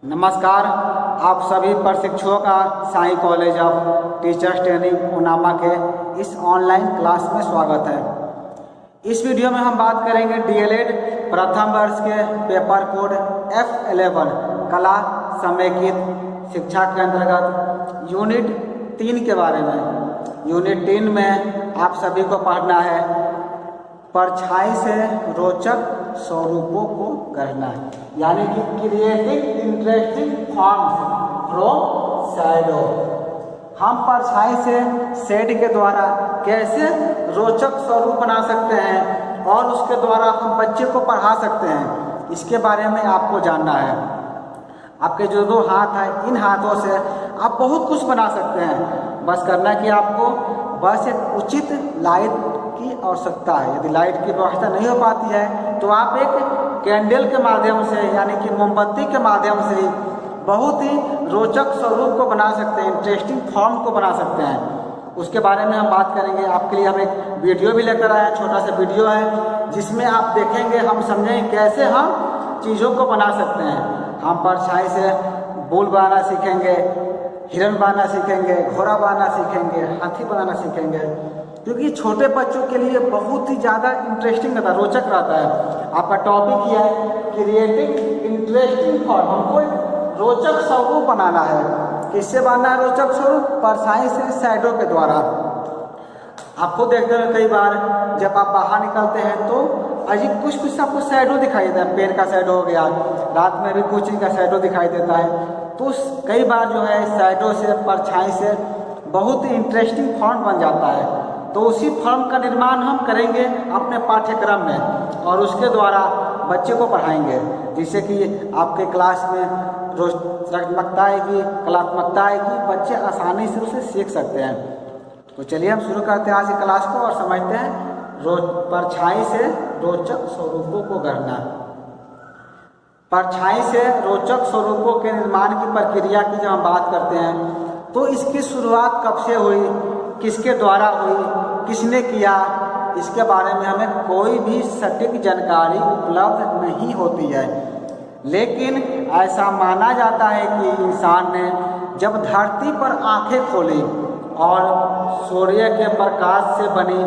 नमस्कार। आप सभी प्रशिक्षुओं का Sai college of teachers training उनामा के इस ऑनलाइन क्लास में स्वागत है। इस वीडियो में हम बात करेंगे डीएलएड प्रथम वर्ष के पेपर कोड F11 कला समेकित शिक्षा के अंतर्गत यूनिट 3 के बारे में। यूनिट 3 में आप सभी को पढ़ना है परछाई से रोचक स्वरूपों को गढ़ना, यानी कि creating interesting forms from shadow. हम परछाई से शेड के द्वारा कैसे रोचक स्वरूप बना सकते हैं और उसके द्वारा हम बच्चे को पढ़ा सकते हैं, इसके बारे में आपको जानना है। आपके जो 2 हाथ हैं, इन हाथों से आप बहुत कुछ बना सकते हैं। बस करना कि आपको बस एक उचित लाइट की आवश्यकता है। यदि लाइट की व्यवस्था नहीं हो पाती है तो आप एक कैंडल के माध्यम से, यानी कि मोमबत्ती के माध्यम से बहुत ही रोचक स्वरूप को बना सकते हैं, इंटरेस्टिंग फॉर्म को बना सकते हैं। उसके बारे में हम बात करेंगे। आपके लिए हम एक वीडियो भी लेकर आए हैं, छोटा सा वीडियो है जिसमें आप देखेंगे, हम समझेंगे कैसे हम चीज़ों को बना सकते हैं। हम परछाई से बुल बनाना सीखेंगे, हिरन बनाना सीखेंगे, घोड़ा बनाना सीखेंगे, हाथी बनाना सीखेंगे, क्योंकि छोटे बच्चों के लिए बहुत ही ज़्यादा इंटरेस्टिंग रहता है, रोचक रहता है। आपका टॉपिक यह है क्रिएटिंग इंटरेस्टिंग फॉर्म। हमको एक रोचक स्वरूप बनाना है। किससे बनाना है रोचक स्वरूप? परछाई से शैडो के द्वारा। आपको देखते हैं कई बार जब आप बाहर निकलते हैं तो अजीब कुछ आपको शैडो दिखाई देता है। पेड़ का शैडो हो गया, रात में भी कुछ का शैडो दिखाई देता है। तो कई बार जो है शैडो से, परछाई से बहुत ही इंटरेस्टिंग फॉर्म बन जाता है। तो उसी फॉर्म का निर्माण हम करेंगे अपने पाठ्यक्रम में और उसके द्वारा बच्चे को पढ़ाएंगे, जिससे कि आपके क्लास में रचनात्मकता आएगी, कलात्मकता आएगी, बच्चे आसानी से उसे सीख सकते हैं। तो चलिए हम शुरू करते हैं आज की क्लास को और समझते हैं परछाई से रोचक स्वरूपों को गढ़ना। परछाई से रोचक स्वरूपों के निर्माण की प्रक्रिया की जब हम बात करते हैं तो इसकी शुरुआत कब से हुई, किसके द्वारा हुई, किसने किया, इसके बारे में हमें कोई भी सटीक जानकारी उपलब्ध नहीं होती है। लेकिन ऐसा माना जाता है कि इंसान ने जब धरती पर आंखें खोली और सूर्य के प्रकाश से बनी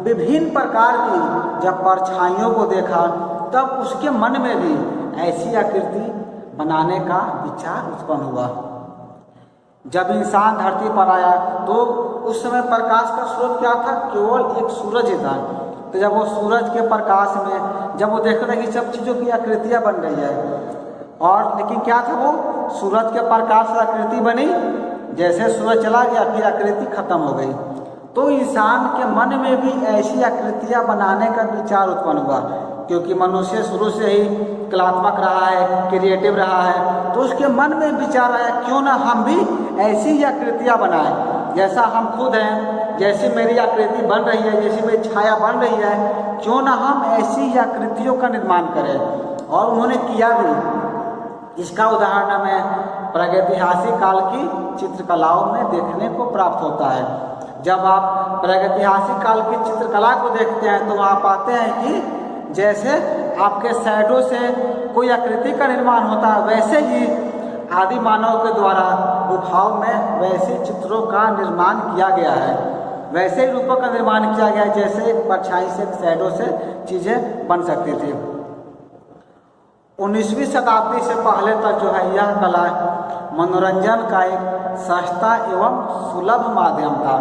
विभिन्न प्रकार की जब परछाइयों को देखा, तब उसके मन में भी ऐसी आकृति बनाने का विचार उत्पन्न हुआ। जब इंसान धरती पर आया तो उस समय प्रकाश का स्रोत क्या था? केवल एक सूरज ही था। तो जब वो सूरज के प्रकाश में जब वो देखा था कि सब चीज़ों की आकृतियाँ बन रही है, और लेकिन क्या था, वो सूरज के प्रकाश से आकृति बनी, जैसे सूरज चला गया फिर आकृति खत्म हो गई। तो इंसान के मन में भी ऐसी आकृतियाँ बनाने का विचार उत्पन्न हुआ, क्योंकि मनुष्य शुरू से ही कलात्मक रहा है, क्रिएटिव रहा है। तो उसके मन में विचार आया, क्यों ना हम भी ऐसी ही आकृतियाँ बनाएं जैसा हम खुद हैं, जैसी मेरी आकृति बन रही है, जैसी मेरी छाया बन रही है, क्यों ना हम ऐसी ही आकृतियों का निर्माण करें। और उन्होंने किया भी। इसका उदाहरण हमें प्रागैतिहासिक काल की चित्रकलाओं में देखने को प्राप्त होता है। जब आप प्रागैतिहासिक काल की चित्रकला को देखते हैं तो वहाँ पाते हैं कि जैसे आपके शैडो से कोई आकृति का निर्माण होता है, वैसे ही आदि मानव के द्वारा गुफाओं में वैसे चित्रों का निर्माण किया गया है, वैसे ही रूपों का निर्माण किया गया है जैसे परछाई से, शैडो से चीज़ें बन सकती थी। 19वीं शताब्दी से पहले तक जो है यह कला मनोरंजन का एक सस्ता एवं सुलभ माध्यम था।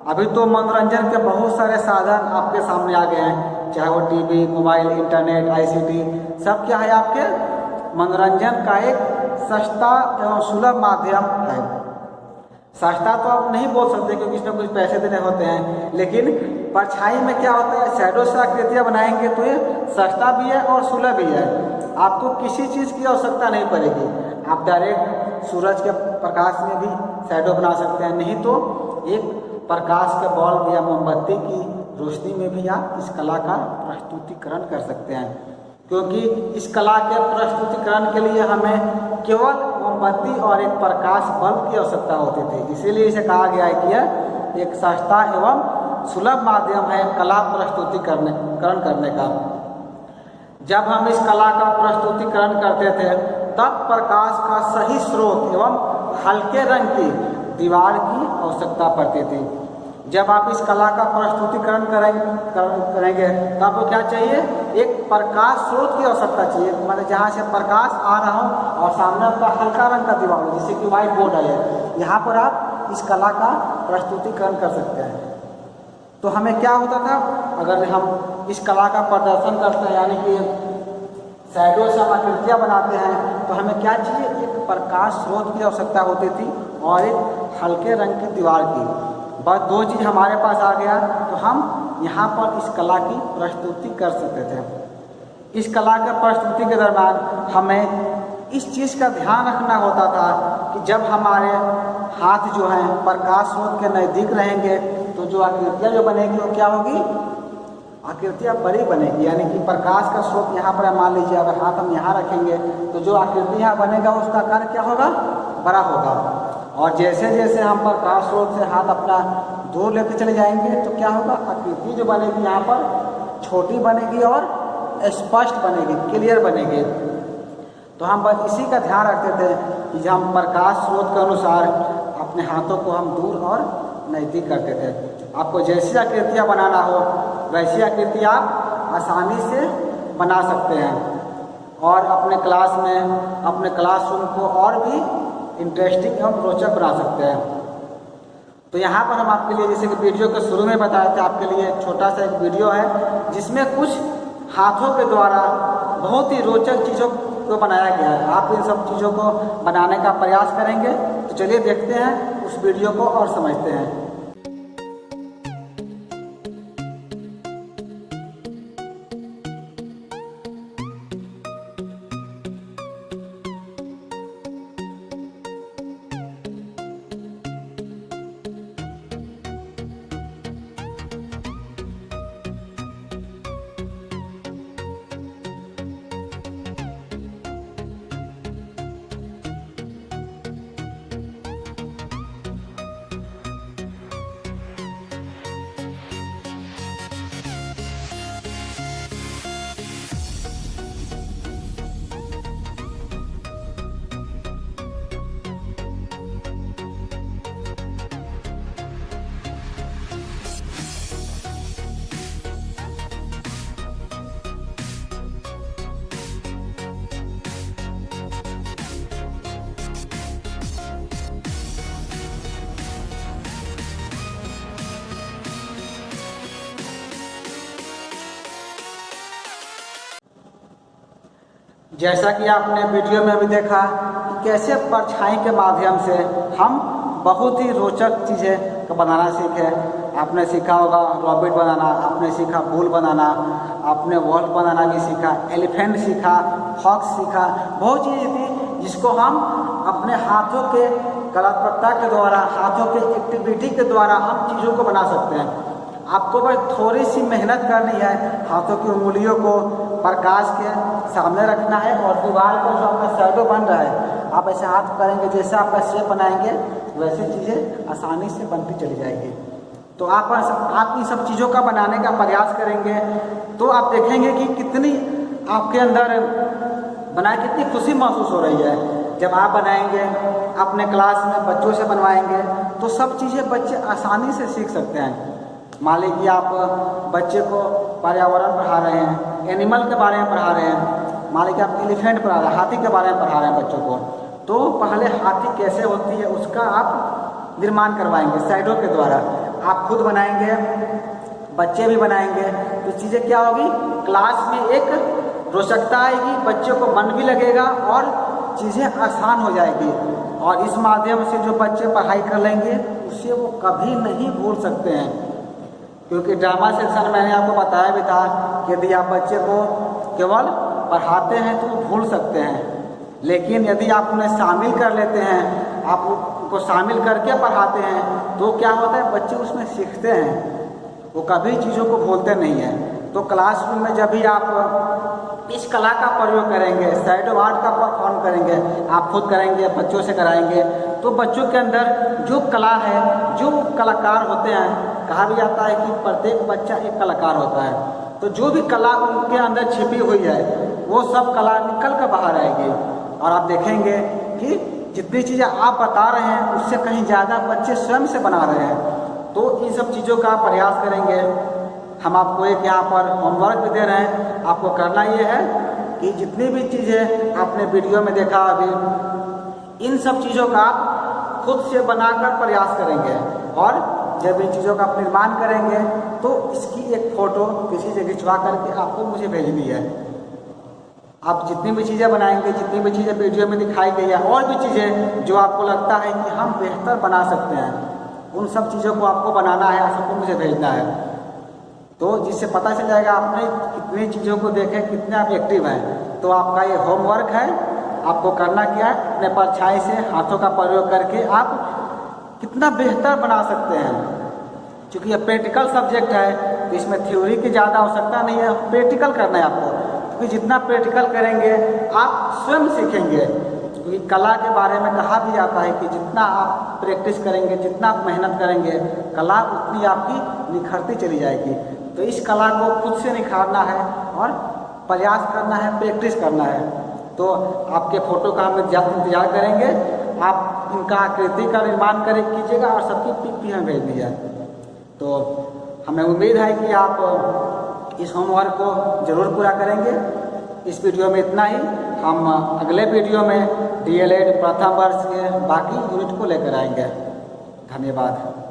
अभी तो मनोरंजन के बहुत सारे साधन आपके सामने आ गए हैं, चाहे वो टीवी, मोबाइल, इंटरनेट, ICT, सब क्या है आपके मनोरंजन का एक सस्ता एवं सुलभ माध्यम है। सस्ता तो आप नहीं बोल सकते क्योंकि इसमें कुछ पैसे देने होते हैं, लेकिन परछाई में क्या होता है, शैडो से आकृतियाँ बनाएंगे तो ये सस्ता भी है और सुलभ भी है। आपको किसी चीज़ की आवश्यकता नहीं पड़ेगी, आप डायरेक्ट सूरज के प्रकाश में भी शैडो बना सकते हैं, नहीं तो एक प्रकाश के बल्ब या मोमबत्ती की रोशनी में भी आप इस कला का प्रस्तुतिकरण कर सकते हैं। क्योंकि इस कला के प्रस्तुतिकरण के लिए हमें केवल मोमबत्ती और एक प्रकाश बल्ब की आवश्यकता होती थी। इसीलिए इसे कहा गया है कि यह एक सस्ता एवं सुलभ माध्यम है कला प्रस्तुतिकरण करने का। जब हम इस कला का प्रस्तुतिकरण करते थे तब प्रकाश का सही स्रोत एवं हल्के रंग की दीवार की आवश्यकता पड़ती थी। जब आप इस कला का प्रस्तुतिकरण करेंगे तो आपको क्या चाहिए, एक प्रकाश स्रोत की आवश्यकता चाहिए, मतलब जहाँ से प्रकाश आ रहा हो और सामने आपका हल्का रंग का दीवार हो, जैसे कि व्हाइट बोर्ड है, यहाँ पर आप इस कला का प्रस्तुतिकरण कर सकते हैं। तो हमें क्या होता था, अगर हम इस कला का प्रदर्शन करते हैं यानी कि शैडो से हम आकृतियाँ बनाते हैं, तो हमें क्या चाहिए, एक प्रकाश स्रोत की आवश्यकता होती थी और एक हल्के रंग की दीवार की। बस दो चीज़ हमारे पास आ गया तो हम यहाँ पर इस कला की प्रस्तुति कर सकते थे। इस कला के प्रस्तुति के दरम्यान हमें इस चीज़ का ध्यान रखना होता था कि जब हमारे हाथ जो हैं प्रकाश स्रोत के नज़दीक रहेंगे तो जो आकृतियाँ जो बनेगी वो क्या होगी, आकृतियाँ बड़ी बनेगी, यानी कि प्रकाश का स्रोत यहाँ पर मान लीजिए अगर हाथ हम यहाँ रखेंगे तो जो आकृति यहाँ बनेगा उसका आकार क्या होगा, बड़ा होगा। और जैसे जैसे हम प्रकाश स्रोत से हाथ अपना दूर लेते चले जाएंगे तो क्या होगा, आकृति जो बनेगी यहाँ पर छोटी बनेगी और स्पष्ट बनेगी, क्लियर बनेगी। तो हम बस इसी का ध्यान रखते थे कि जब हम प्रकाश स्रोत के अनुसार अपने हाथों को हम दूर और नज़दीक करते थे। आपको जैसी आकृतियाँ बनाना हो वैसी आकृति आप आसानी से बना सकते हैं और अपने क्लास में, अपने क्लासरूम को और भी इंटरेस्टिंग एवं रोचक बना सकते हैं। तो यहाँ पर हम आपके लिए, जैसे कि वीडियो के शुरू में बताया था, आपके लिए छोटा सा एक वीडियो है जिसमें कुछ हाथों के द्वारा बहुत ही रोचक चीज़ों को बनाया गया है। आप इन सब चीज़ों को बनाने का प्रयास करेंगे तो चलिए देखते हैं उस वीडियो को और समझते हैं। जैसा कि आपने वीडियो में अभी देखा कि कैसे परछाई के माध्यम से हम बहुत ही रोचक चीज़ें को बनाना सीखे। आपने सीखा होगा रॉबिट बनाना, आपने सीखा बुल बनाना, आपने वॉल्फ बनाना भी सीखा, एलिफेंट सीखा, फॉक्स सीखा, बहुत चीज़ें थी जिसको हम अपने हाथों के कलात्मकता के द्वारा, हाथों के एक्टिविटी के द्वारा हम चीज़ों को बना सकते हैं। आपको बस थोड़ी सी मेहनत करनी है, हाथों की उंगलियों को प्रकाश के सामने रखना है और दीवार पर जो आपका शैडो बन रहा है आप ऐसे हाथ करेंगे, जैसे आपका शेप बनाएंगे वैसे चीज़ें आसानी से बनती चली जाएगी। तो आप इन सब चीज़ों का बनाने का प्रयास करेंगे तो आप देखेंगे कि कितनी आपके अंदर बनाए कितनी खुशी महसूस हो रही है। जब आप बनाएंगे अपने क्लास में बच्चों से बनवाएंगे तो सब चीज़ें बच्चे आसानी से सीख सकते हैं। मान लीजिए आप बच्चे को पर्यावरण पढ़ा रहे हैं, एनिमल के बारे में पढ़ा रहे हैं, मान लीजिए आप एलिफेंट पढ़ा रहे हैं, हाथी के बारे में पढ़ा रहे हैं बच्चों को, तो पहले हाथी कैसे होती है उसका आप निर्माण करवाएंगे शैडो के द्वारा। आप खुद बनाएंगे, बच्चे भी बनाएंगे, तो चीज़ें क्या होगी, क्लास में एक रोचकता आएगी, बच्चों को मन भी लगेगा और चीज़ें आसान हो जाएगी। और इस माध्यम से जो बच्चे पढ़ाई कर लेंगे उसे वो कभी नहीं भूल सकते हैं। क्योंकि ड्रामा सेक्शन मैंने आपको बताया भी था कि यदि आप बच्चे को केवल पढ़ाते हैं तो वो भूल सकते हैं, लेकिन यदि आप उन्हें शामिल कर लेते हैं, आप उनको शामिल करके पढ़ाते हैं तो क्या होता है, बच्चे उसमें सीखते हैं, वो कभी चीज़ों को भूलते नहीं हैं। तो क्लासरूम में जब भी आप इस कला का प्रयोग करेंगे, शैडो आर्ट का परफॉर्म करेंगे, आप खुद करेंगे, बच्चों से कराएंगे, तो बच्चों के अंदर जो कला है, जो कलाकार होते हैं, कहा भी जाता है कि प्रत्येक बच्चा एक कलाकार होता है। तो जो भी कला उनके अंदर छिपी हुई है वो सब कला निकल कर बाहर आएगी और आप देखेंगे कि जितनी चीज़ें आप बता रहे हैं उससे कहीं ज़्यादा बच्चे स्वयं से बना रहे हैं। तो इन सब चीज़ों का प्रयास करेंगे। हम आपको एक यहाँ पर होमवर्क भी दे रहे हैं। आपको करना ये है कि जितनी भी चीज़ें आपने वीडियो में देखा अभी, इन सब चीज़ों का आप खुद से बनाकर प्रयास करेंगे, और जब इन चीज़ों का आप निर्माण करेंगे तो इसकी एक फ़ोटो किसी से खिंचवा करके आपको मुझे भेजनी है। आप जितनी भी चीज़ें बनाएंगे, जितनी भी चीज़ें वीडियो में दिखाई गई है, और भी चीज़ें जो आपको लगता है कि हम बेहतर बना सकते हैं, उन सब चीज़ों को आपको बनाना है, सबको मुझे भेजना है। तो जिससे पता चल जाएगा आपने कितनी चीज़ों को देखे, कितने आप एक्टिव हैं। तो आपका ये होमवर्क है। आपको करना क्या है, अपने परछाई से हाथों का प्रयोग करके आप कितना बेहतर बना सकते हैं। क्योंकि ये प्रैक्टिकल सब्जेक्ट है तो इसमें थ्योरी की ज़्यादा आवश्यकता नहीं है, प्रैक्टिकल करना है आपको। क्योंकि जितना प्रैक्टिकल करेंगे आप स्वयं सीखेंगे। क्योंकि कला के बारे में कहा भी जाता है कि जितना आप प्रैक्टिस करेंगे, जितना आप मेहनत करेंगे, कला उतनी आपकी निखरती चली जाएगी। तो इस कला को खुद से निखारना है और प्रयास करना है, प्रैक्टिस करना है। तो आपके फ़ोटो का हम इंतजार करेंगे। आप इनका आकृति का निर्माण कीजिएगा और सबकी पिक भी हमें भेज दीजिए। तो हमें उम्मीद है कि आप इस होमवर्क को ज़रूर पूरा करेंगे। इस वीडियो में इतना ही। हम अगले वीडियो में DLED प्रथम वर्ष के बाकी यूनिट को लेकर आएंगे। धन्यवाद।